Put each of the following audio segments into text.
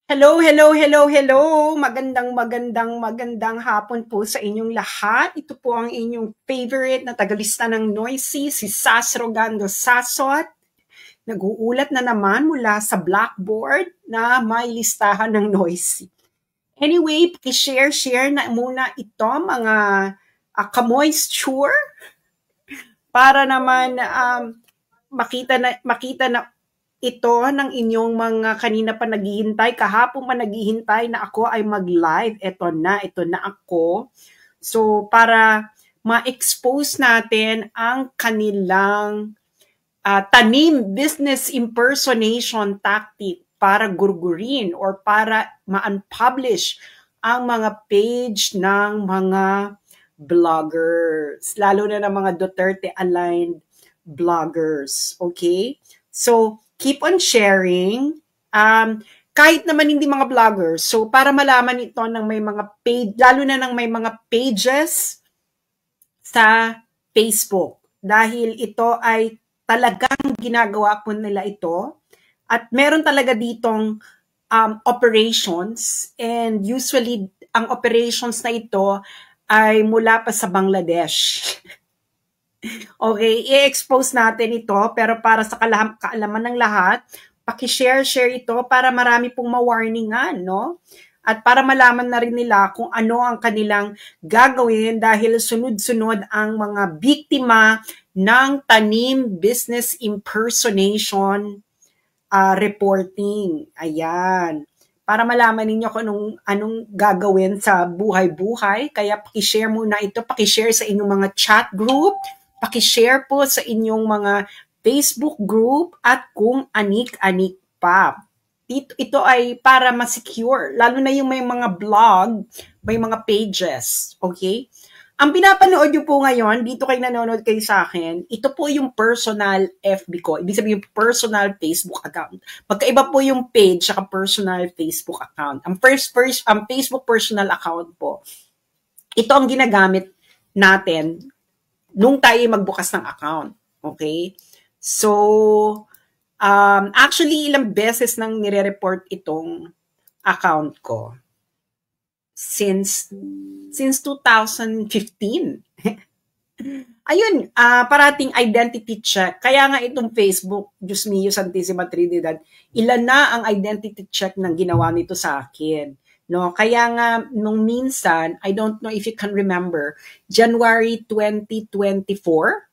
Hello, hello, hello, hello! Magandang hapon po sa inyong lahat. Ito po ang inyong favorite na tagalista ng Noisy, si Sas Rogando Sasot. Nag-uulat na naman mula sa blackboard na may listahan ng Noisy. Anyway, share na muna ito mga kamoisture para naman makita na ito ng inyong mga kanina pa naghihintay, kahapon pa naghihintay na ako ay mag-live. Ito na ako. So, para ma-expose natin ang kanilang tanim business impersonation tactic para gurgurin or para ma-unpublish ang mga page ng mga vloggers, lalo na ng mga Duterte-aligned vloggers. Okay? So, keep on sharing. Kahit naman hindi mga vloggers. So, para malaman ito ng may mga page, lalo na ng may mga pages sa Facebook. Dahil ito ay talagang ginagawa po nila ito. At meron talaga ditong operations. And usually, ang operations na ito ay mula pa sa Bangladesh. Okay, i-expose natin ito, pero para sa kaalaman ng lahat, paki-share ito para marami pong ma-warningan, no? At para malaman na rin nila kung ano ang kanilang gagawin dahil sunod-sunod ang mga biktima ng tanim business impersonation reporting. Ayan. Para malaman ninyo kung anong gagawin sa buhay-buhay, kaya paki-share muna ito, paki-share sa inyong mga chat group, paki-share po sa inyong mga Facebook group at kung anik-anik pa. Ito ay para ma-secure, lalo na yung may mga blog, may mga pages, okay? Ang pinapanood nyo po ngayon, dito kayo nanonood kayo sa akin, ito po yung personal FB ko, ibig sabihin yung personal Facebook account. Magkaiba po yung page saka personal Facebook account. Ang Facebook personal account po, ito ang ginagamit natin nung tayo magbukas ng account. Okay? So, actually, ilang beses nang nire-report itong account ko. Since 2015. Ayun, parating identity check. Kaya nga itong Facebook, Diyos mio, Santissima Trinidad, ilan na ang identity check ng ginawa nito sa akin. No, kaya nga nung minsan, I don't know if you can remember, January 2024,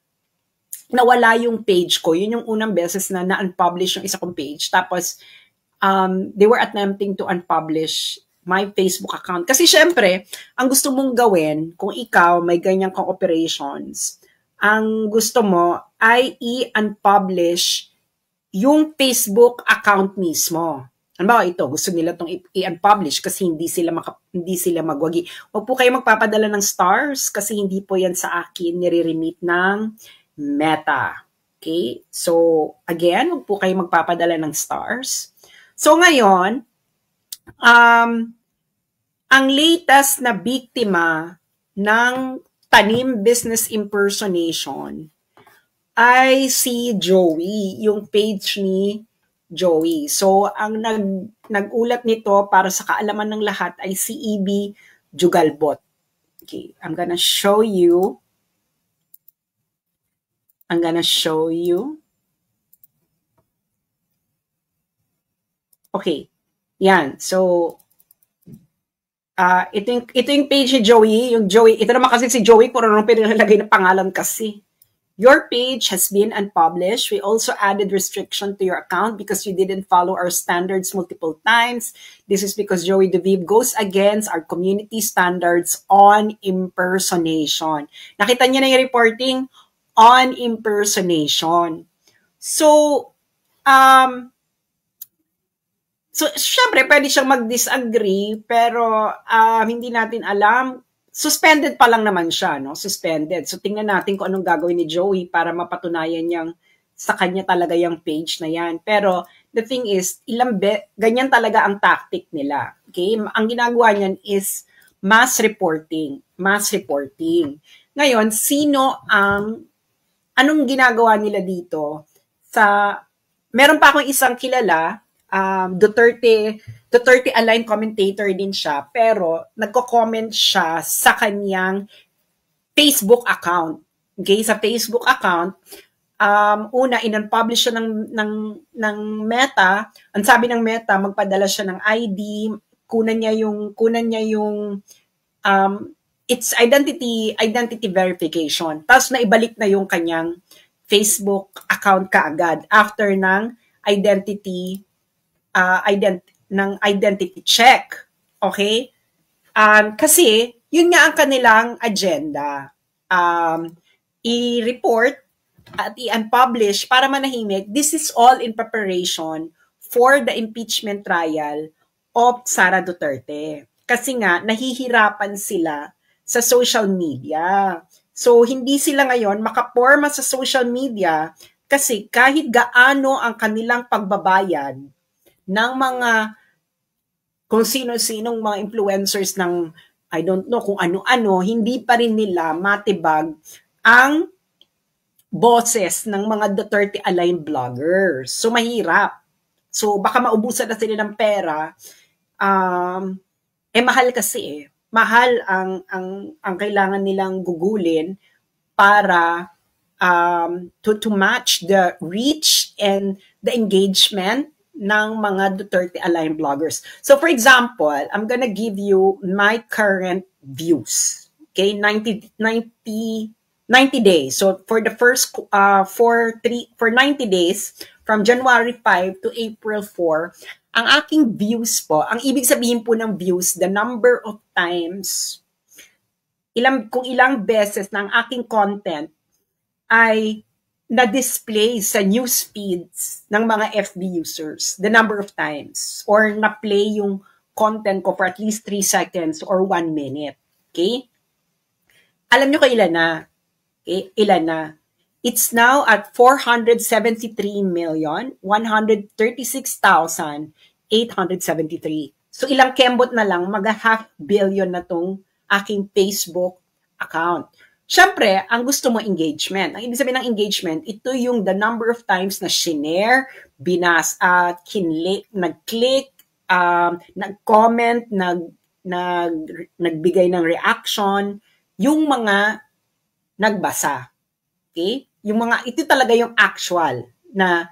nawala yung page ko. Yun yung unang beses na na-unpublish yung isa kong page. Tapos, they were attempting to unpublish my Facebook account. Kasi syempre, ang gusto mong gawin, kung ikaw may ganyang kang operations, ang gusto mo ay i-unpublish yung Facebook account mismo. Ano ba ito? Gusto nila itong i-unpublish kasi hindi sila magwagi. Huwag po kayo magpapadala ng stars kasi hindi po yan sa akin nire-remit ng Meta. Okay? So, again, huwag po kayo magpapadala ng stars. So, ngayon, ang latest na biktima ng tanim business impersonation ay si Joey, yung page ni Joey. So, ang nag-ulat nito para sa kaalaman ng lahat ay si EB Jugalbot. Okay, I'm gonna show you. Okay, yan. So, ito yung page ni Joey. Ito naman kasi si Joey, kung ano pinalagay na pangalan kasi. Your page has been unpublished. We also added restriction to your account because you didn't follow our standards multiple times. This is because Joey DeVive goes against our community standards on impersonation. Nakita niyo na yung reporting on impersonation. So, syempre, pwede siyang mag-disagree, pero hindi natin alam. Suspended pa lang naman siya, no? Suspended. So, tingnan natin kung anong gagawin ni Joey para mapatunayan niyang sa kanya talaga yung page na yan. Pero, the thing is, ganyan talaga ang tactic nila. Okay? Ang ginagawa niyan is mass reporting. Ngayon, anong ginagawa nila dito? Meron pa akong isang kilala, Duterte aligned commentator din siya, pero nagko-comment siya sa kanyang Facebook account. Okay, sa Facebook account, una, in-unpublish siya ng Meta. Ang sabi ng Meta, magpadala siya ng ID, kunan niya yung it's identity verification. Tapos naibalik na yung kanyang Facebook account kaagad after ng identity check. Okay? Kasi yun nga ang kanilang agenda. I-report at i-unpublish para manahimik. This is all in preparation for the impeachment trial of Sara Duterte. Kasi nga, nahihirapan sila sa social media. So, hindi sila ngayon makaporma sa social media kasi kahit gaano ang kanilang pagbabayad ng mga kung sino-sinong mga influencers ng I don't know kung ano-ano, hindi pa rin nila matibag ang boses ng mga Duterte-aligned vloggers. So, mahirap. So, baka maubusan na sila ng pera. Mahal kasi eh. Mahal ang kailangan nilang gugulin para to match the reach and the engagement ng mga Duterte-aligned vloggers. So, for example, I'm gonna give you my current views. Okay, 90 days. So, for the first, for 90 days, from January 5 to April 4, ang aking views po, ang ibig sabihin po ng views, the number of times, kung ilang beses na ang aking content ay na-display sa news feeds ng mga FB users, the number of times, or na-play yung content ko for at least 3 seconds or 1 minute. Okay? Alam nyo kailan na? Okay? Ilan na? It's now at 473,136,873. So, ilang kembot na lang, mag-half billion na tong aking Facebook account. Siyempre, ang gusto mo engagement. Ang ibig sabihin ng engagement, ito yung the number of times na shinare, nag-click, nag-comment, nagbigay ng reaction, yung mga nagbasa. Okay? Ito talaga yung actual na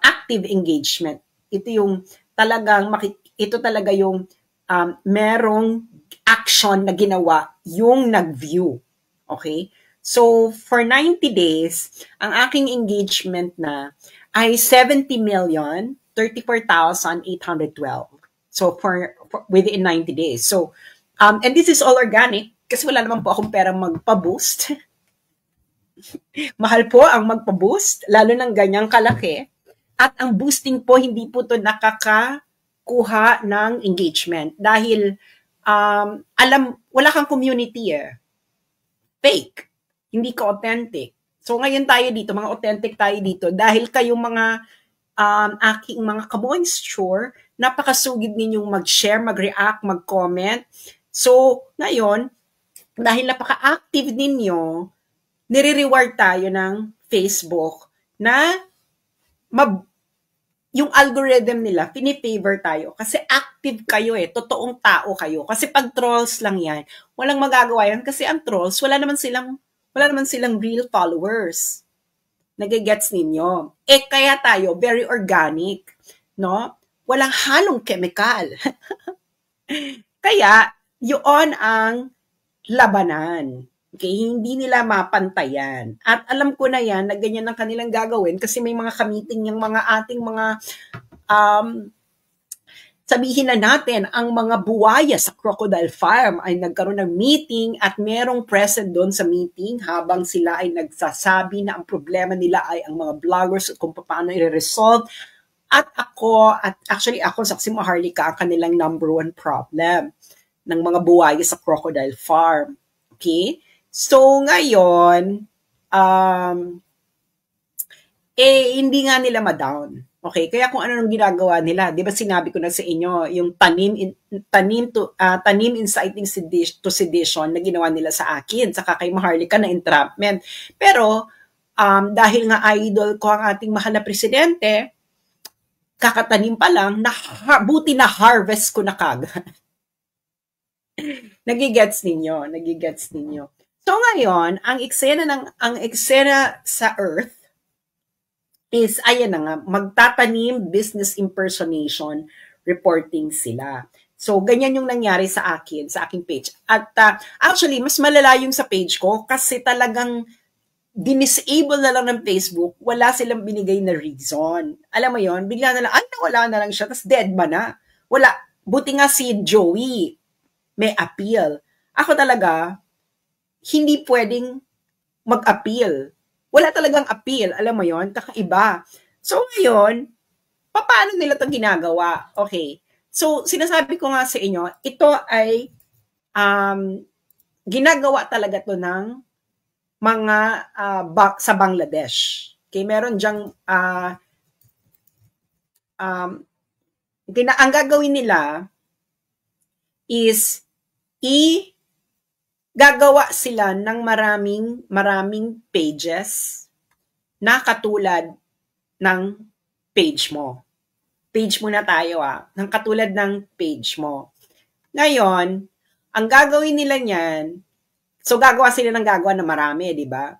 active engagement. Ito talaga yung merong action na ginawa yung nag-view. Okay? So, for 90 days, ang aking engagement na ay 70,034,812. So, for within 90 days. So, and this is all organic kasi wala naman po akong perang magpa-boost. Mahal po ang magpa-boost, lalo ng ganyang kalaki. At ang boosting po, hindi po to nakakakuha ng engagement. Dahil, wala kang community eh. Fake. Hindi ka authentic. So, ngayon tayo dito, mga authentic tayo dito. Dahil kayong mga aking mga ka-moisture, napakasugid ninyong mag-share, mag-react, mag-comment. So, ngayon, dahil napaka-active ninyo, nire-reward tayo ng Facebook na yung algorithm nila, pinifavor tayo. Kasi active kayo eh. Totoong tao kayo. Kasi pag trolls lang yan, walang magagawa yan. Kasi ang trolls, wala naman silang real followers. Nagigets ninyo. Kaya tayo, very organic. No? Walang halong chemical. Kaya, yun ang labanan. Okay, hindi nila mapantayan. At alam ko na yan, na ganyan ang kanilang gagawin kasi may mga kamiting yung mga ating mga sabihin na natin, ang mga buwaya sa Crocodile Farm ay nagkaroon ng meeting at merong present doon sa meeting habang sila ay nagsasabi na ang problema nila ay ang mga vloggers at kung paano i-resolve. At actually ako, Saksi Maharlika, ang kanilang number 1 problem ng mga buwaya sa Crocodile Farm. Okay? So, ngayon, hindi nga nila ma-down. Okay? Kaya kung ano nang ginagawa nila, di ba sinabi ko na sa inyo, yung tanim inciting to sedition na ginawa nila sa akin, saka kay Maharlika na entrapment. Pero, dahil nga idol ko ang ating mahal na presidente, kakatanim pa lang, buti na harvest ko na kagad. Nagigets ninyo. So ngayon, ang eksena sa Earth is, ayan na nga, magtatanim, business impersonation, reporting sila. So, ganyan yung nangyari sa aking page. At actually, mas malala yung sa page ko kasi talagang dinisable na lang ng Facebook, wala silang binigay na reason. Alam mo yon, bigla na lang, wala na lang siya, tapos dead ba na? Wala. Buti nga si Joey, may appeal. Ako talaga, hindi pwedeng mag-appeal. Wala talagang appeal. Alam mo yon, kakaiba. So ngayon, paano nila ito ginagawa? Okay. So, sinasabi ko nga sa inyo, ito ay ginagawa talaga to ng mga sa Bangladesh. Okay, meron diyang ang gagawin nila is gagawa sila ng maraming pages na katulad ng page mo. Page muna tayo ng katulad ng page mo. Ngayon, ang gagawin nila niyan, so gagawa sila ng na marami, di ba?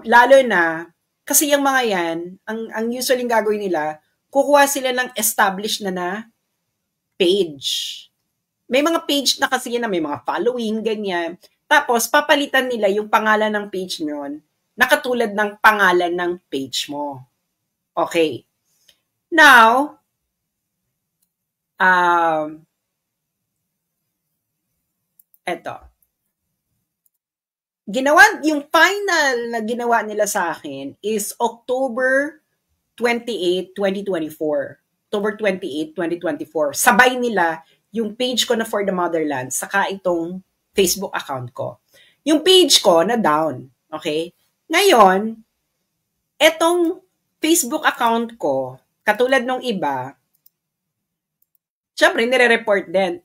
Lalo na, kasi yung mga yan, ang usually gagawin nila, kukuha sila ng established na page. May mga page na kasi yan na may mga following, ganyan. Tapos, papalitan nila yung pangalan ng page nyon na katulad ng pangalan ng page mo. Okay. Now, eto. Yung final na ginawa nila sa akin is October 28, 2024. October 28, 2024. Sabay nila yung page ko na For the Motherland saka itong Facebook account ko. Yung page ko na down. Okay? Ngayon, etong Facebook account ko, katulad nung iba, syempre, nire-report din.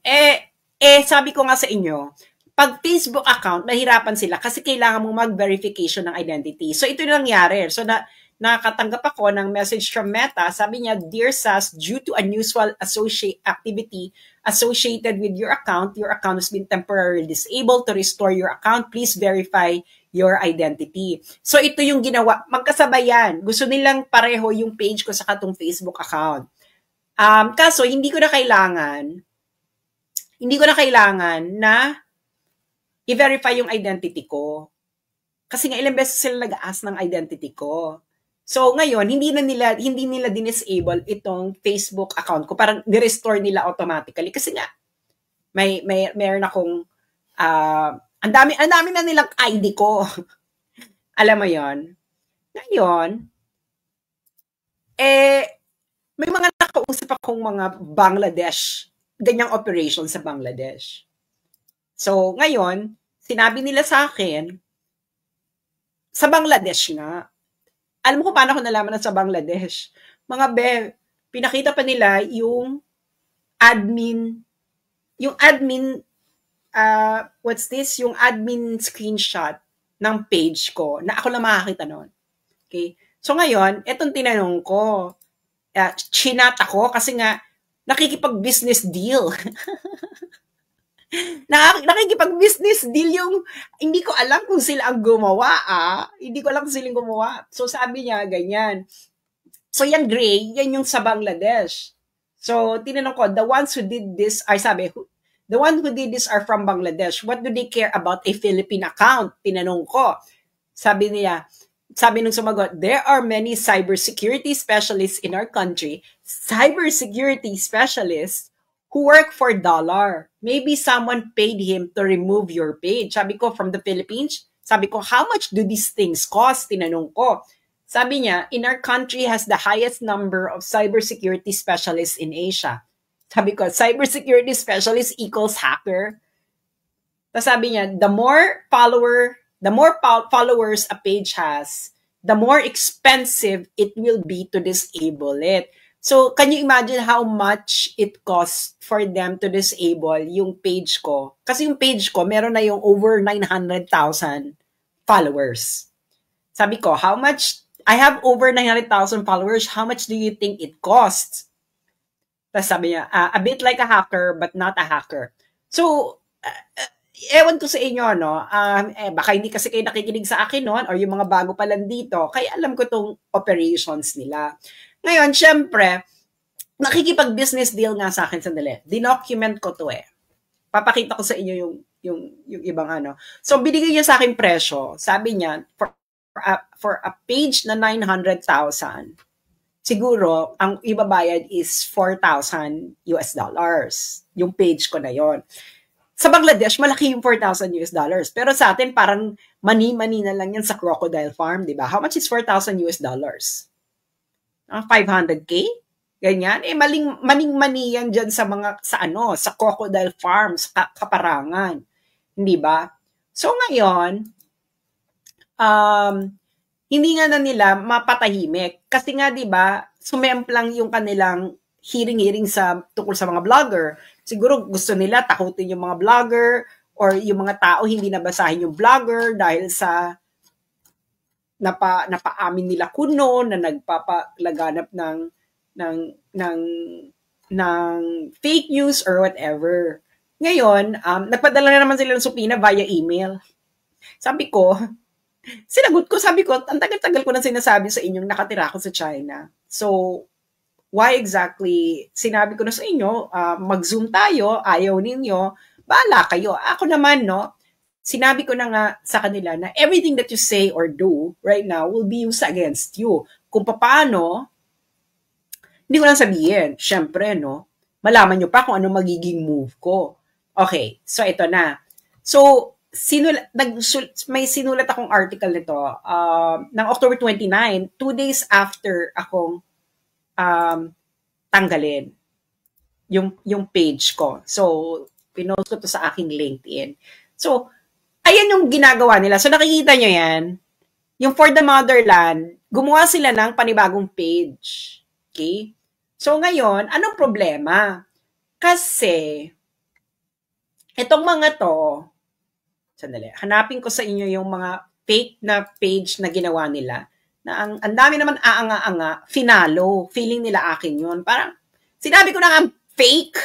Sabi ko nga sa inyo, pag Facebook account, mahirapan sila kasi kailangan mong mag-verification ng identity. So, ito yung nangyari. So, nakatanggap ako ng message from Meta. Sabi niya, Dear Sas, due to unusual activity associated with your account has been temporarily disabled. To restore your account, please verify your identity. So, ito yung ginawa. Magkasabay yan. Gusto nilang pareho yung page ko sa katong Facebook account. Kaso, hindi ko na kailangan na i-verify yung identity ko. Kasi nga ilang beses sila nag-ask ng identity ko. So, ngayon, hindi nila dinisable itong Facebook account ko. Parang ni-restore nila automatically. Kasi nga, mayroon akong, ang dami na nilang ID ko. Alam mo yon. Ngayon, may mga nakausap akong mga Bangladesh, ganyang operation sa Bangladesh. So, ngayon, sinabi nila sa akin, sa Bangladesh nga, alam mo kung paano ko nalaman na sa Bangladesh? Mga pinakita pa nila yung admin, yung admin screenshot ng page ko na ako lang makakita nun. Okay? So ngayon, etong tinanong ko, chinat ako kasi nga nakikipag-business deal. Nakikipag-business deal yung, hindi ko alam kung sila ang gumawa, Hindi ko alam kung sila ang gumawa. So, sabi niya, ganyan. So, yung gray, yan yung sa Bangladesh. So, tinanong ko, the ones who did this are from Bangladesh. What do they care about a Philippine account? Tinanong ko. Sabi nung sumagot, there are many cybersecurity specialists in our country. Cybersecurity specialists who work for $. Maybe someone paid him to remove your page. Sabi ko, from the Philippines? Sabi ko, how much do these things cost? Tinanong ko. Sabi niya, in our country has the highest number of cybersecurity specialists in Asia. Sabi ko, cybersecurity specialist equals hacker. Tapos sabi niya, the more followers a page has, the more expensive it will be to disable it. So, can you imagine how much it costs for them to disable yung page ko? Kasi yung page ko, meron na yung over 900,000 followers. Sabi ko, I have over 900,000 followers, how much do you think it costs? Tapos sabi niya, a bit like a hacker but not a hacker. So, ewan ko sa inyo, no? Baka hindi kasi kayo nakikinig sa akin noon or yung mga bago pa lang dito. Kaya alam ko tong operations nila. Ngayon, syempre, nakikipag-business deal nga sa akin sandali. Dinocument ko to eh. Papakita ko sa inyo yung ibang ano. So, binigay niya sa akin presyo. Sabi niya, for a page na 900,000, siguro, ang ibabayad is 4,000 US dollars. Yung page ko na yon. Sa Bangladesh, malaki yung 4,000 US dollars. Pero sa atin, parang mani-mani na lang yan sa Crocodile Farm, di ba? How much is 4,000 US dollars? 500K? Ganyan. Maning-mani yan dyan sa sa Crocodile Farm, sa Kaparangan. Hindi ba? So ngayon, hindi nga na nila mapatahimik. Kasi nga, di ba, sumemplang yung kanilang hearing tungkol sa mga vlogger. Siguro gusto nila takutin yung mga vlogger or yung mga tao hindi nabasahin yung vlogger dahil sa napaamin nila kuno na nagpapalaganap ng fake news or whatever. Ngayon, nagpadala na naman sila ng subpoena via email. Sabi ko, ang tagal-tagal ko na sinasabi sa inyong nakatira ako sa China. So, why exactly? Sinabi ko na sa inyo, mag-Zoom tayo, ayaw ninyo, bahala kayo. Ako naman, no, sinabi ko na nga sa kanila na everything that you say or do right now will be used against you. Kung paano, hindi ko lang sabihin. Siyempre, no, malaman nyo pa kung ano magiging move ko. Okay, so ito na. So, may sinulat akong article nito ng October 29, 2 days after akong tanggalin yung page ko. So, pinost ko to sa aking LinkedIn. So, ayan yung ginagawa nila. So, nakikita nyo yan. Yung For the Motherland, gumawa sila ng panibagong page. Okay? So, ngayon, anong problema? Kasi, itong mga to, sandali, hanapin ko sa inyo yung mga fake na page na ginawa nila na ang dami naman aanga-anga, finalo, feeling nila akin yun. Parang, sinabi ko na nga, fake.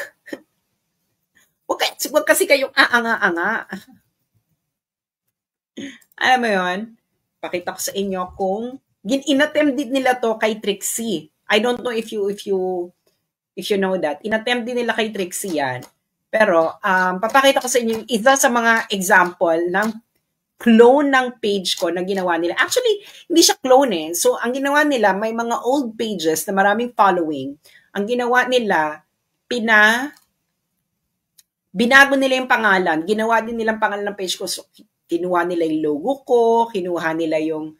Huwag kasi kayong aanga-anga. Alam mo yun? Pakita ko sa inyo kung inattempt din nila to kay Trixie. I don't know if you know that. Inattempt din nila kay Trixie yan. Pero, papakita ko sa inyo isa sa mga example ng clone ng page ko na ginawa nila. Actually, hindi siya clone eh. So, ang ginawa nila, may mga old pages na maraming following. Ang ginawa nila, binago nila yung pangalan. Ginawa din nilang pangalan ng page ko. So, kinuha nila yung logo ko, kinuha nila yung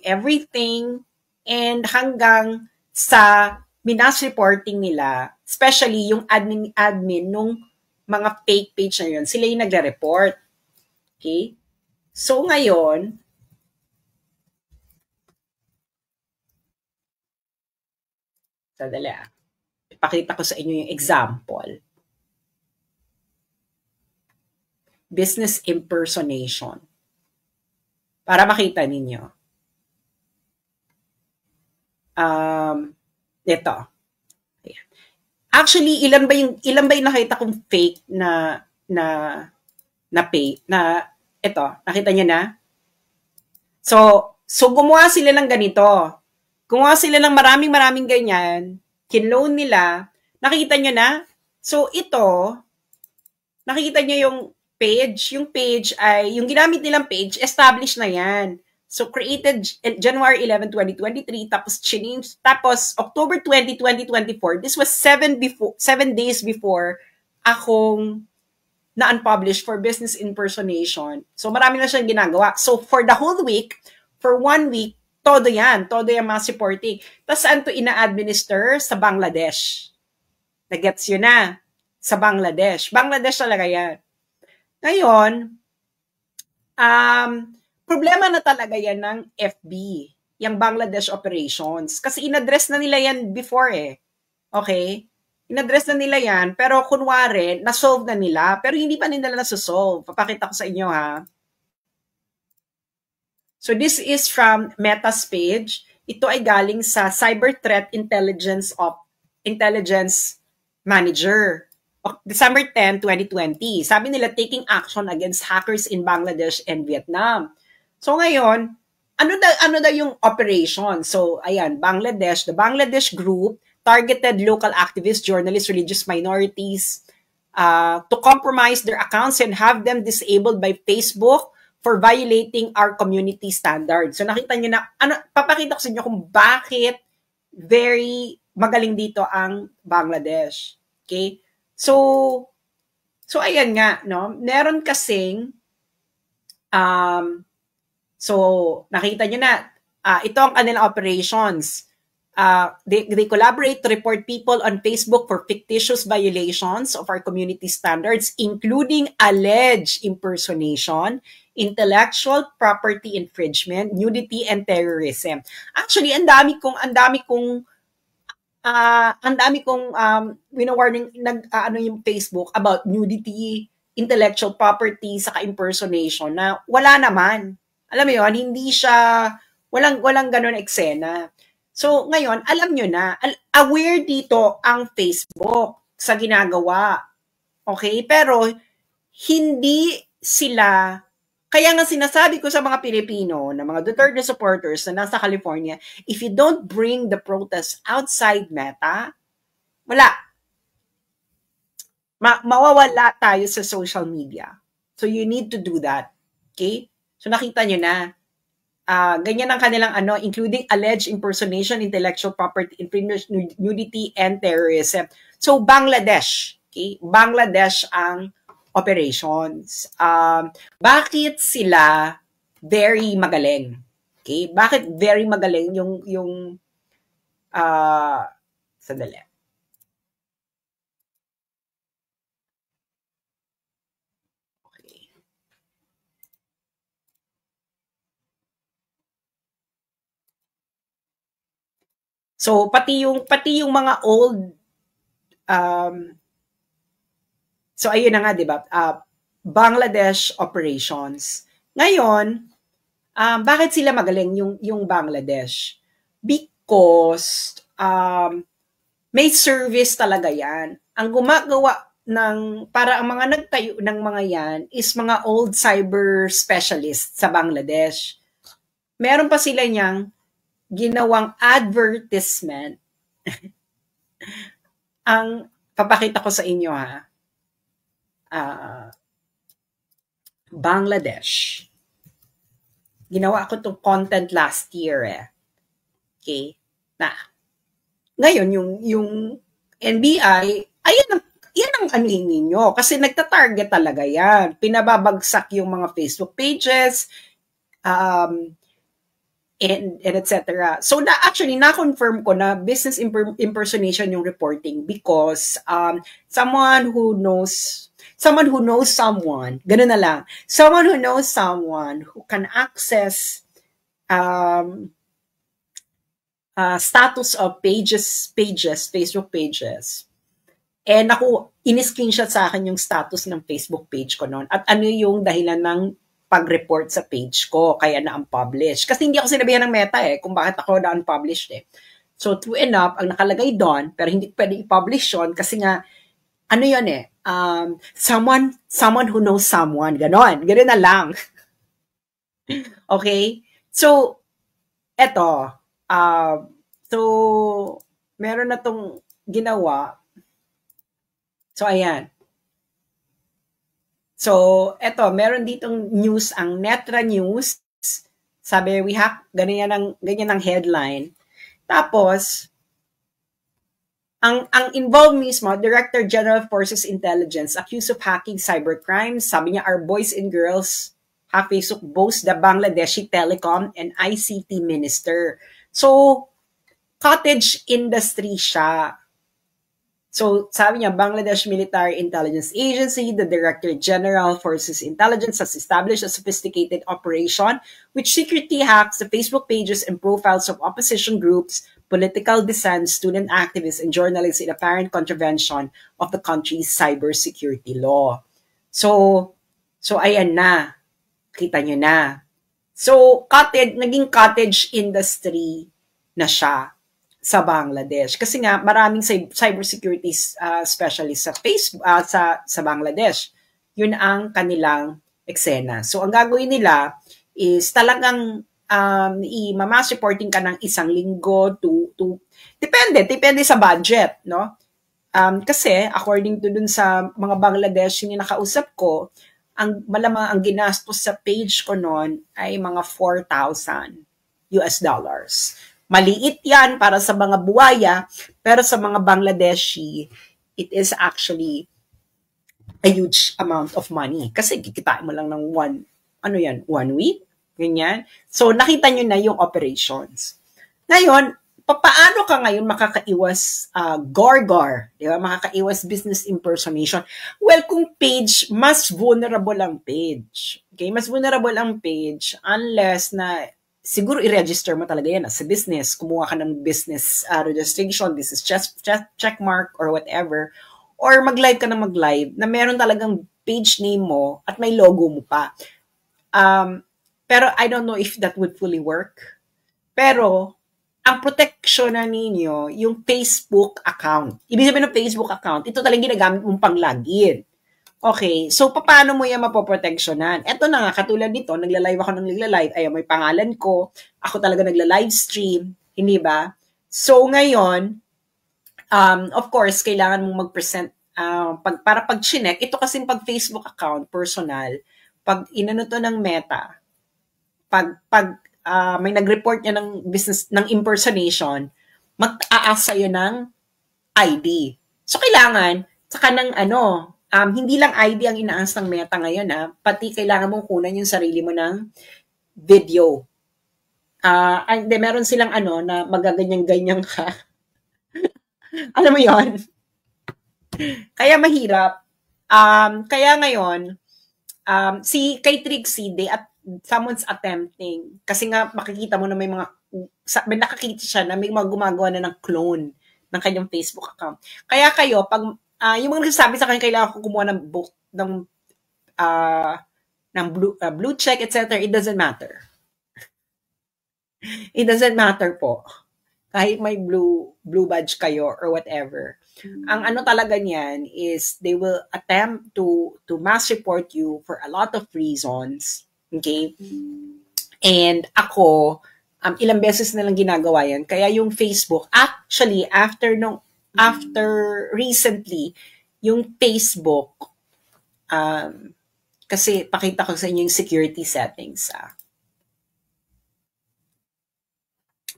everything, and hanggang sa minas reporting nila, especially yung admin nung mga fake page na yun, sila yung nagre-report. Okay? So, ngayon, sadali ipakita ko sa inyo yung example. Business impersonation. Para makita ninyo. Ito. Ayan. Actually, ilan ba yung nakita kong fake na ito, nakita niyo na? So gumawa sila ng ganito. Gumawa sila ng maraming ganyan. Kinloan nila. Nakikita niyo na? So ito, nakikita niyo yung page. Yung page ay, yung ginamit nilang page, established na yan. So created January 11, 2023, tapos October 20, 2024. This was 7 days before akong na-unpublished for business impersonation. So, marami na siyang ginagawa. So, for the whole week, for 1 week, todo yan mass reporting. Tapos, saan to ina-administer? Sa Bangladesh. Nagets yun na. Sa Bangladesh. Bangladesh talaga yan. Ngayon, problema na talaga yan ng FB, yung Bangladesh operations. Kasi in-address na nila yan before eh. Okay? In-address na nila yan, pero kunwari, na-solve na nila, pero hindi pa nila na-solve. Papakita ko sa inyo ha. So this is from Meta's page. Ito ay galing sa Cyber Threat Intelligence Intelligence Manager. December 10, 2020. Sabi nila, taking action against hackers in Bangladesh and Vietnam. So ngayon, ano daw yung operation? So, ayan, Bangladesh, the Bangladesh group targeted local activists, journalists, religious minorities to compromise their accounts and have them disabled by Facebook for violating our community standards. So nakita niyo na, papakita ko sa inyo kung bakit very magaling dito ang Bangladesh. Okay? So ayan nga, no? Meron kasing, so nakita nyo na, ito ang kanilang operations. They collaborate to report people on Facebook for fictitious violations of our community standards, including alleged impersonation, intellectual property infringement, nudity, and terrorism. Actually, ang dami kong wino-warning yung Facebook about nudity, intellectual property, saka impersonation na wala naman. Alam mo yun, hindi siya, walang ganun eksena. So, ngayon, alam nyo na, aware dito ang Facebook sa ginagawa. Okay? Pero, hindi sila, kaya nga sinasabi ko sa mga Pilipino, na mga Duterte supporters na nasa California, if you don't bring the protest outside Meta, wala. Mawawala tayo sa social media. So, you need to do that. Okay? So, nakita nyo na, ganyan ang kanilang including alleged impersonation, intellectual property infringement, nudity, and terrorism. So, Bangladesh. Okay? Bangladesh ang operations. Bakit sila very magaling? Okay? Bakit very magaling yung sandali. Okay. So, pati yung mga old so, ayun na nga, di ba? Bangladesh operations. Ngayon, bakit sila magaling yung Bangladesh? Because may service talaga yan. Ang gumagawa para ang mga nagtayo ng mga yan is mga old cyber specialists sa Bangladesh. Meron pa sila niyang ginawang advertisement. Ang papakita ko sa inyo ha. Bangladesh. Ginawa ko itong content last year eh. Okay? Ngayon, yung NBI, yan ang anuhin ninyo. Kasi nagta-target talaga yan. Pinababagsak yung mga Facebook pages, and etc. So, actually, na-confirm ko na business impersonation yung reporting because someone who knows someone, ganun na lang, someone who knows someone who can access status of pages, Facebook pages. And ako, in-screenshot sa akin yung status ng Facebook page ko noon. At ano yung dahilan ng pag-report sa page ko, kaya na-unpublish. Kasi hindi ako sinabihan ng Meta kung bakit ako na-unpublished So, true enough, ang nakalagay doon, pero hindi pwede i-publish yun kasi nga, ano yun someone who knows someone, ganon na lang. Okay? So, eto, so, meron na tong ginawa. So, ayan. So, eto, meron ditong news, ang Netra News. Sabi, we hack, ganyan ang headline. Tapos, ang involved mismo, Director General Forces Intelligence, accused of hacking cybercrimes. Sabi niya, our boys and girls have Facebook boast the Bangladeshi Telecom and ICT Minister. So, cottage industry siya. So, sabi niya, Bangladesh Military Intelligence Agency, the Director General Forces Intelligence has established a sophisticated operation which secretly hacks the Facebook pages and profiles of opposition groups, political dissent, student activists, and journalists in apparent contravention of the country's cybersecurity law. So ayan na. Kita nyo na. So, naging cottage industry na siya. sa Bangladesh. Kasi nga, maraming cybersecurity specialist sa Facebook, sa Bangladesh. Yun ang kanilang eksena. So, ang gagawin nila is talagang i-mass reporting ka ng 1 linggo to depende sa budget, no? Kasi according to dun sa mga Bangladesh yung nakausap ko, malamang ang ginastos sa page ko noon ay mga 4,000 US dollars. Maliit yan para sa mga buwaya, pero sa mga Bangladeshi, it is actually a huge amount of money. Kasi kikitain mo lang ng one week? Ganyan. So, nakita nyo na yung operations. Ngayon, paano ka ngayon makakaiwas gorgor? Di ba? Makakaiwas business impersonation? Well, kung page, mas vulnerable ang page. Okay? Mas vulnerable ang page unless na siguro i-register mo talaga yan sa business. Kumuha ka ng business registration, business checkmark or whatever. Or mag-live ka na mag-live na meron talagang page name mo at may logo mo pa. Pero I don't know if that would fully work. Pero, ang protection na ninyo, yung Facebook account. Ibig sabihin ng Facebook account, ito talagang ginagamit mong pang-login. Okay, so paano mo yan mapoproteksyonan? Ito na nga, katulad nito, nagla-live ako ng nagla-live, ay may pangalan ko, ako talaga nagla-live stream, hindi ba? So ngayon, of course, kailangan mong mag-present, para pag chinek, ito kasing pag Facebook account, personal, pag inano to ng Meta, pag may nag-report niya ng business, ng impersonation, mag-aasa yun ng ID. So, kailangan, saka ng hindi lang ID ang inaas ng Meta ngayon, pati kailangan mong kunan yung sarili mo ng video. Meron silang na magaganyan-ganyan ka. Alam mo yon? Kaya mahirap. Kaya ngayon, kay Trixie, someone's attempting. Kasi nga, makikita mo na may nakakita siya na may mga gumagawa na ng clone ng kanyang Facebook account. Kaya kayo, pag, yung mga nagsasabi sa kanya, kailangan ko kumuha ng book, ng blue check, etc., it doesn't matter. It doesn't matter po. Kahit may blue badge kayo or whatever. Ang talaga niyan is they will attempt to mass report you for a lot of reasons. Okay? And ako, ilang beses na lang ginagawa yan. Kaya yung Facebook, actually, after recently, yung Facebook, kasi pakita ko sa inyo yung security settings.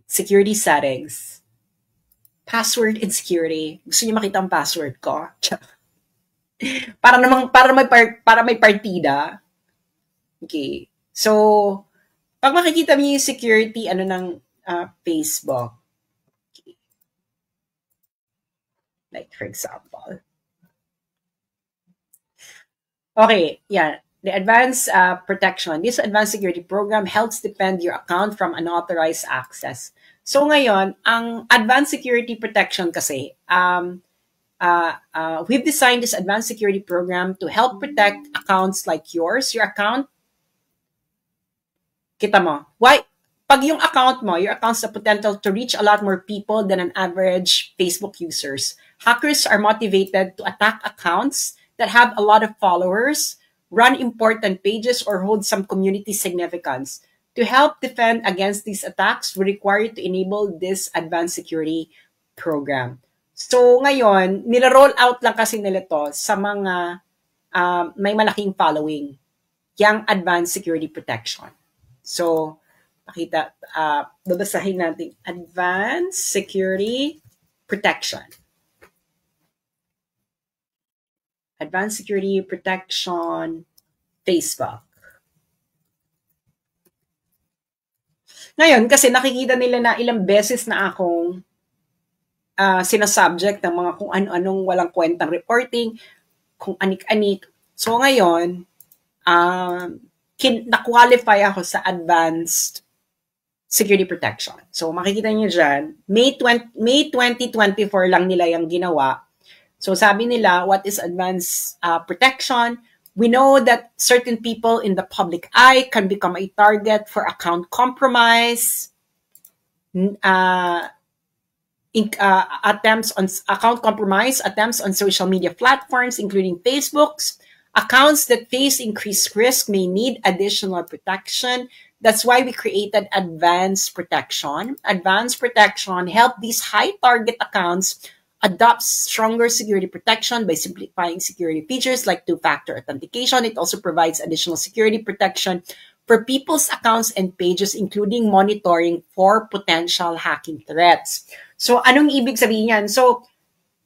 Security settings. Password and security. Gusto niyo makita ang password ko? para may partida. Okay. So, pag makikita niyo yung security ng Facebook. Okay. Like for example. Okay, yeah. The advanced protection. This advanced security program helps defend your account from unauthorized access. So ngayon, ang advanced security protection kasi, we've designed this advanced security program to help protect accounts like yours. Your account, kita mo, pag yung account mo, your account's the potential to reach a lot more people than an average Facebook users. Hackers are motivated to attack accounts that have a lot of followers, run important pages, or hold some community significance. To help defend against these attacks, we require you to enable this advanced security program. So ngayon, nila-roll out lang kasi nila to sa mga may malaking following, yung advanced security protection. So, babasahin natin, advanced security protection. Advanced security protection, Facebook. Ngayon, kasi nakikita nila na ilang beses na akong sinasubject ng mga kung ano-anong walang kwentang reporting, kung anik-anik. So ngayon, na-qualify ako sa advanced security protection. So makikita niyo dyan, May 2024 lang nila yung ginawa. So sabi nila, what is advanced protection? We know that certain people in the public eye can become a target for account compromise, attempts on account compromise, attempts on social media platforms, including Facebook's. Accounts that face increased risk may need additional protection. That's why we created advanced protection. Advanced protection help these high target accounts adopt stronger security protection by simplifying security features like two-factor authentication. It also provides additional security protection for people's accounts and pages, including monitoring for potential hacking threats. So, anong ibig sabihin yan? So,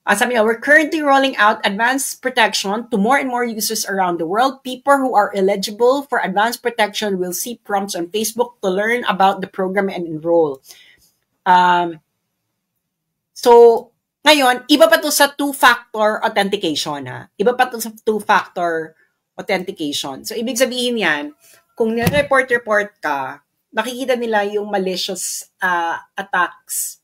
sabi nga, we're currently rolling out advanced protection to more and more users around the world. People who are eligible for advanced protection will see prompts on Facebook to learn about the program and enroll. So, ngayon, iba pa to sa two-factor authentication, ha? Iba pa to sa two-factor authentication. So, ibig sabihin yan, kung nire-report ka, nakikita nila yung malicious attacks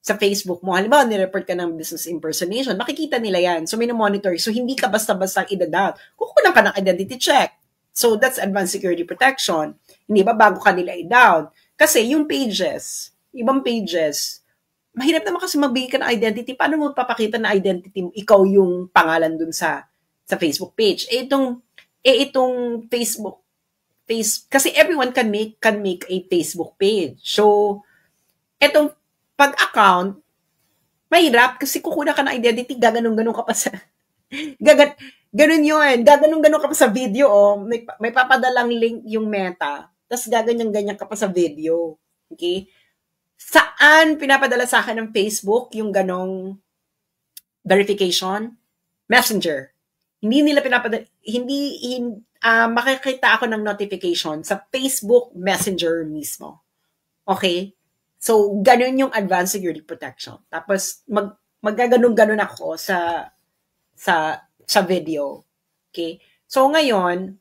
sa Facebook mo. Halimbawa, nireport ka ng business impersonation, makikita nila yan. So, monitor. So, hindi ka basta-basta i-down. Kukunan ka ng identity check. So, that's advanced security protection. Hindi ba bago ka nila i-down? Kasi yung pages, ibang pages, mahirap naman kasi magbigay ka ng identity. Paano mo papakita na identity mo? Ikaw yung pangalan dun sa Facebook page. Itong Facebook, kasi everyone can make a Facebook page. So, itong pag-account, mahirap kasi kukuha ka ng identity, gaganong-ganon ka pa sa ganun yun, gaganong-ganon ka pa sa video, oh. May papadalang link yung Meta, tapos gaganyan-ganyan ka pa sa video. Okay? Saan pinapadala sa akin ng Facebook yung ganong verification? Messenger. Hindi nila pinapadala, makikita ako ng notification sa Facebook Messenger mismo. Okay? So, ganun yung advanced security protection. Tapos, maggaganong-ganon ako sa video. Okay? So, ngayon,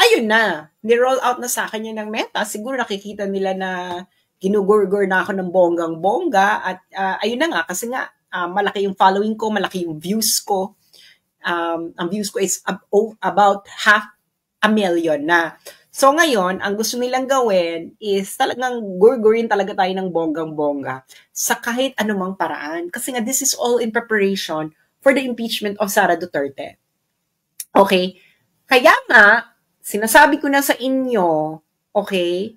ayun na. Ni-roll out na sa akin yun ng Meta. Siguro nakikita nila na ginugur-gur na ako ng bonggang-bongga. At ayun na nga, kasi nga, malaki yung following ko, malaki yung views ko. Ang views ko is about 500,000 na. So ngayon, ang gusto nilang gawin is talagang gurgurin talaga tayo ng bonggang-bongga sa kahit anumang paraan. Kasi nga, this is all in preparation for the impeachment of Sara Duterte. Okay? Kaya nga, sinasabi ko na sa inyo, okay,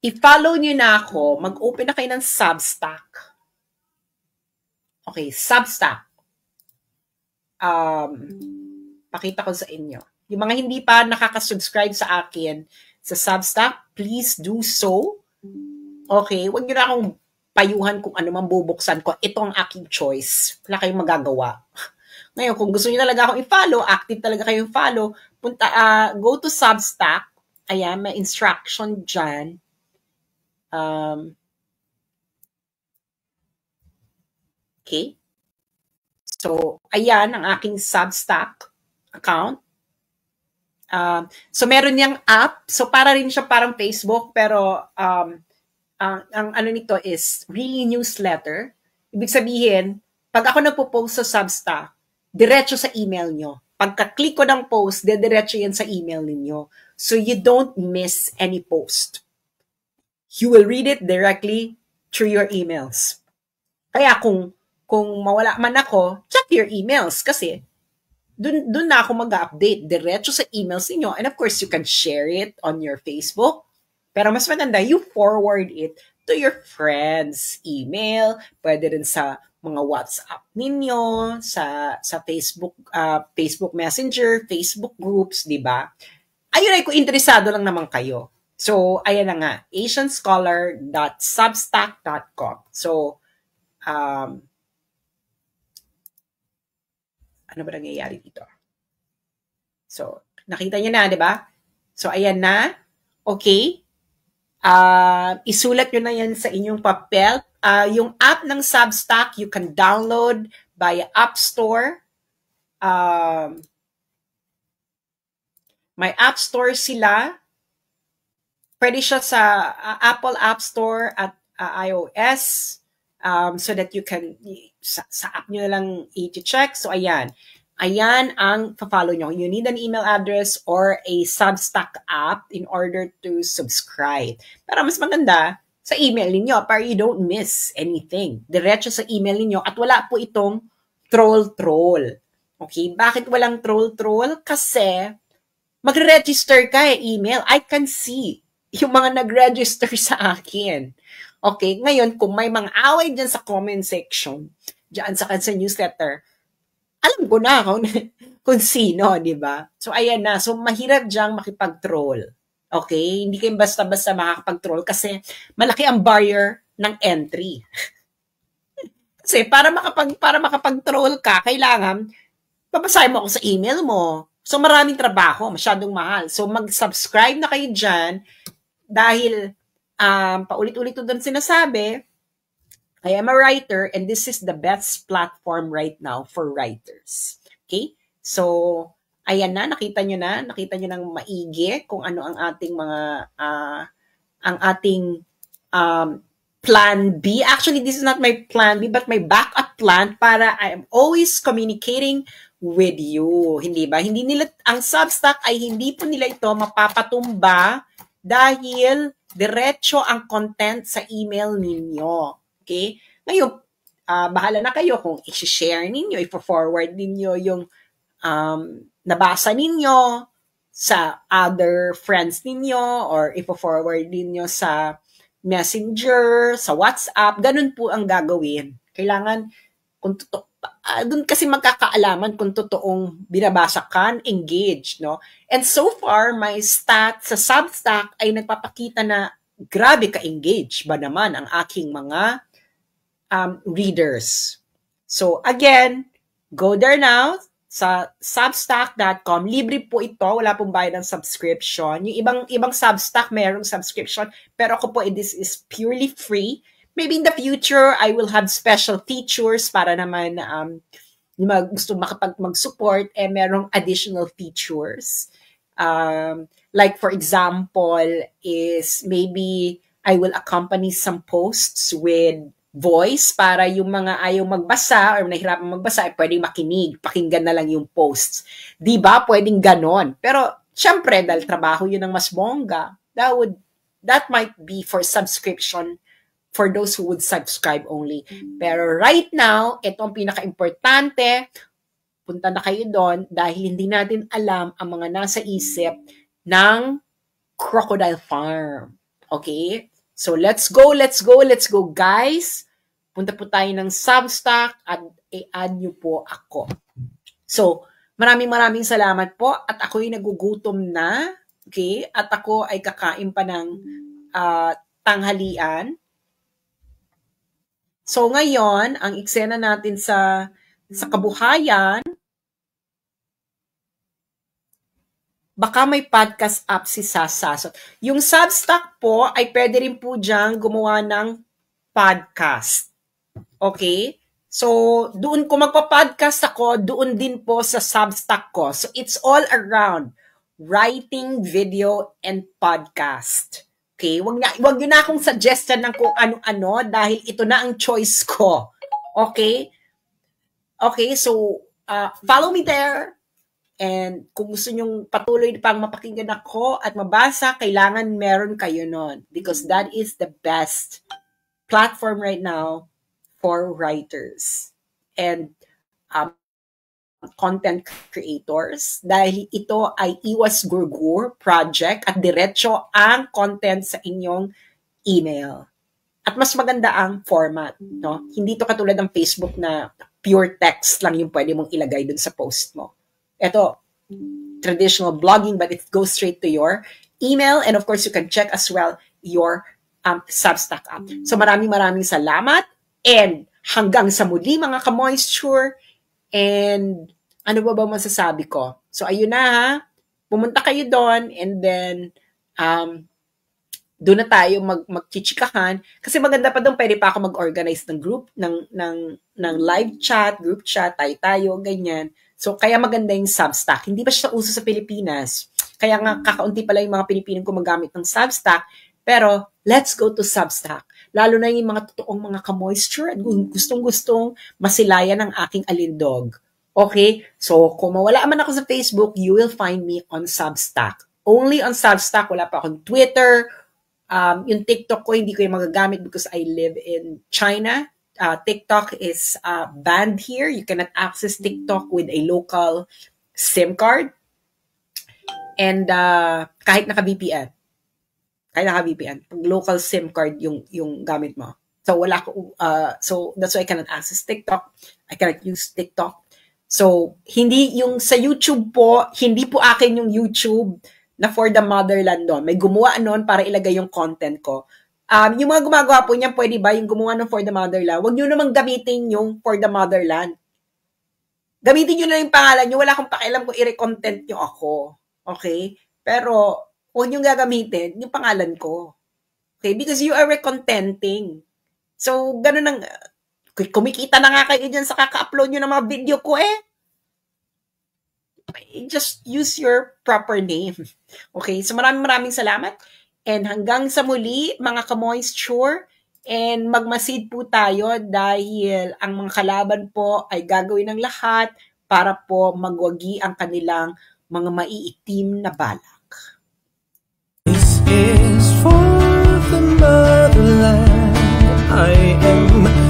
i-follow nyo na ako, mag-open na kayo ng Substack. Okay, Substack. Pakita ko sa inyo. Yung mga hindi pa nakaka-subscribe sa akin sa Substack, please do so. Okay? Huwag nyo na akong payuhan kung ano man bubuksan ko. Ito ang aking choice. Wala kayong magagawa. Ngayon, kung gusto nyo talaga akong i-follow, active talaga kayong follow, go to Substack. Ayan, may instruction dyan. Okay? So, ayan ang aking Substack account. So, meron niyang app. So, para rin siya parang Facebook, pero ang ano nito is really newsletter. Ibig sabihin, pag ako nagpo-post sa Substack, diretso sa email nyo. Pagka-click ko ng post, diretso yan sa email ninyo. So, you don't miss any post. You will read it directly through your emails. Kaya kung mawala man ako, check your emails kasi dun na ako mag-update diretso sa emails niyo. And of course, you can share it on your Facebook. Pero mas maganda, you forward it to your friends' email. Pwede rin sa mga WhatsApp ninyo, sa Facebook Facebook Messenger, Facebook groups, di ba? Ayun ay kung interesado lang naman kayo. So, ayan na nga, asianscholar.substack.com. So, ano ba nangyayari dito? So, nakita niyo na, di ba? So, ayan na. Okay. Isulat nyo na yan sa inyong papel. Yung app ng Substack, you can download via App Store. May App Store sila. Pwede siya sa Apple App Store at iOS. So that you can, sa app nyo lang i-check. So, ayan. Ayan ang follow nyo. You need an email address or a Substack app in order to subscribe. Pero mas maganda, sa email ninyo para you don't miss anything. Diretso sa email ninyo at wala po itong troll-troll. Okay? Bakit walang troll-troll? Kasi magre-register ka email. I can see yung mga nag-register sa akin. Okay? Ngayon, kung may mga away dyan sa comment section, dyan sa newsletter, alam ko na kung sino, di ba? So, ayan na. So, mahirap dyang makipag-troll. Okay? Hindi kayo basta-basta makakapag-troll kasi malaki ang barrier ng entry. Kasi para makapag-troll ka, kailangan babasahin mo ako sa email mo. So, maraming trabaho, masyadong mahal. So, mag-subscribe na kayo dyan dahil paulit-ulit ko doon sinasabi, I am a writer and this is the best platform right now for writers. Okay? So, ayan na, nakita nyo ng maigi kung ano ang ating mga, ang ating plan B. Actually, this is not my plan B, but my backup plan para I am always communicating with you. Hindi ba? Hindi nila, ang Substack ay hindi po nila ito mapapatumba dahil diretso ang content sa email ninyo. Okay? Ngayon, bahala na kayo kung i-share ninyo, i-forward ninyo yung nabasa ninyo sa other friends ninyo or i-forward ninyo sa Messenger, sa WhatsApp, ganun po ang gagawin. Kailangan, kung doon kasi magkakaalaman kung totoong binabasa ka, engage, no? And so far, my stats sa Substack ay nagpapakita na grabe ka-engage ba naman ang aking mga readers. So, again, go there now sa substack.com. Libre po ito. Wala pong bayad ng subscription. Yung ibang Substack, mayroong subscription. Pero ako po, this is purely free. Maybe in the future, I will have special features para naman gusto mag-support, merong additional features. Like, for example, is maybe I will accompany some posts with voice para yung mga ayaw magbasa or nahihirapan magbasa ay pwedeng makinig, pakinggan na lang yung posts. Di ba? Pwedeng ganon. Pero, syempre, dahil trabaho yun ng mas bongga, that might be for subscription for those who would subscribe only. Pero right now, ito ang pinaka-importante, punta na kayo doon dahil hindi natin alam ang mga nasa isip ng Crocodile Farm. Okay? So, let's go, guys. Punta po tayo ng Substack at i-add nyo po ako. So, maraming salamat po at ako'y nagugutom na. Okay? At ako ay kakain pa ng tanghalian. So, ngayon, ang eksena natin sa kabuhayan, baka may podcast app si Sasasot. Yung Substack po ay pwede rin po diyang gumawa ng podcast. Okay? So, doon kung magpa-podcast ako, doon din po sa Substack ko. So, it's all around writing, video, and podcast. Okay? Wag nyo na akong suggestion ng kung ano-ano dahil ito na ang choice ko. Okay? Okay, so, follow me there. And kung gusto nyong patuloy pang mapakinggan ako at mabasa, kailangan meron kayo nun. Because that is the best platform right now for writers and content creators. Dahil ito ay Iwas Gurgur project at diretso ang content sa inyong email. At mas maganda ang format. No? Hindi to katulad ng Facebook na pure text lang yung pwede mong ilagay dun sa post mo. Ito, traditional blogging, but it goes straight to your email. And of course, you can check as well your Substack app. So maraming salamat. And hanggang sa muli mga ka-moisture. And ano ba masasabi ko? So ayun na ha. Pumunta kayo doon and then doon na tayo magchichikahan. Kasi maganda pa doon, pwede pa ako mag-organize ng group, ng live chat, group chat, tayo, ganyan. So, kaya maganda yung Substack. Hindi pa siya uso sa Pilipinas. Kaya nga, kakaunti pala yung mga Pilipinong gumagamit ng Substack. Pero, let's go to Substack. Lalo na yung mga totoong mga ka-moisture at gustong-gustong masilayan ng aking alindog. Okay? So, kung mawala man ako sa Facebook, you will find me on Substack. Only on Substack. Wala pa akong Twitter Yung TikTok ko, hindi ko yung magagamit because I live in China. TikTok is banned here. You cannot access TikTok with a local SIM card. And kahit naka-VPN. Pag local SIM card yung gamit mo. So wala ko so that's why I cannot access TikTok. I cannot use TikTok. So hindi yung sa YouTube po, hindi po akin yung YouTube na for the motherland doon. May gumawa noon para ilagay yung content ko. Yung mga gumagawa po niyan, pwede ba yung gumawa ng for the motherland? Huwag niyo namang gamitin yung for the motherland. Gamitin niyo na yung pangalan niyo. Wala akong pakialam kung i-content niyo ako. Okay? Pero huwag niyong gagamitin yung pangalan ko. Okay? Because you are recontenting. So, ganun ang, kumikita na nga kayo dyan sa kaka-upload nyo ng mga video ko just use your proper name. Okay? So, maraming salamat. And hanggang sa muli, mga ka-moisture, and magmasid po tayo dahil ang mga kalaban po ay gagawin ng lahat para po magwagi ang kanilang mga maiitim na balak. This is for the motherland. I am